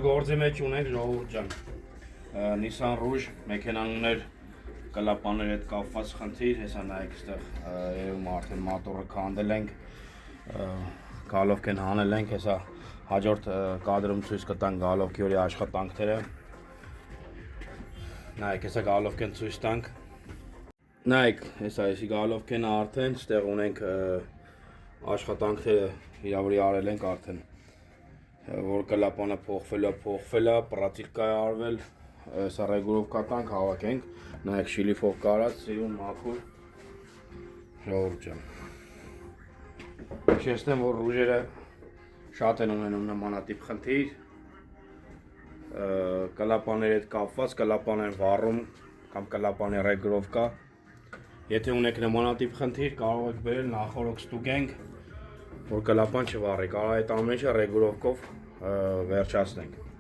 Գործի մեջ ունենք ժողովուրդ ջան, Nissan Rouge մեքենաներ կլապաներ հետ կապված խնդիր, հեսա նայեք այստեղ երևում արդեն մատորը քանդել ենք, գալովքեն հանել ենք, հեսա հաջորդ կադրում ցույց կտանք գալովքի օրի աշխատանքները, նայեք հեսա գալովքեն ցույց տանք, նայեք հեսա գալովքեն արդեն, ստեղ ունենք աշխատանքները իրավորի արել ենք արդեն, որ կլապանը փոխվել է, պրատիկա է արվել, սա ռեգուլովկա տանք հավաքենք, նայեք շիլիֆով կարած, սիրուն մաքուր, ժողովուրդ ջան։ Հիշեցնեմ, որ ռուժերը շատ են ունենում նմանատիպ խնդիր, կլապաների հետ կապված, կլապան են վառում կամ կլապանի ռեգուլովկա, եթե ունեք նմանատիպ խնդիր, կարող եք բերել նախորդ ստուգենք, որ կլապան չվառի, կարող է այդ ամեն ինչը ռեգուլովկով վերջացնենք։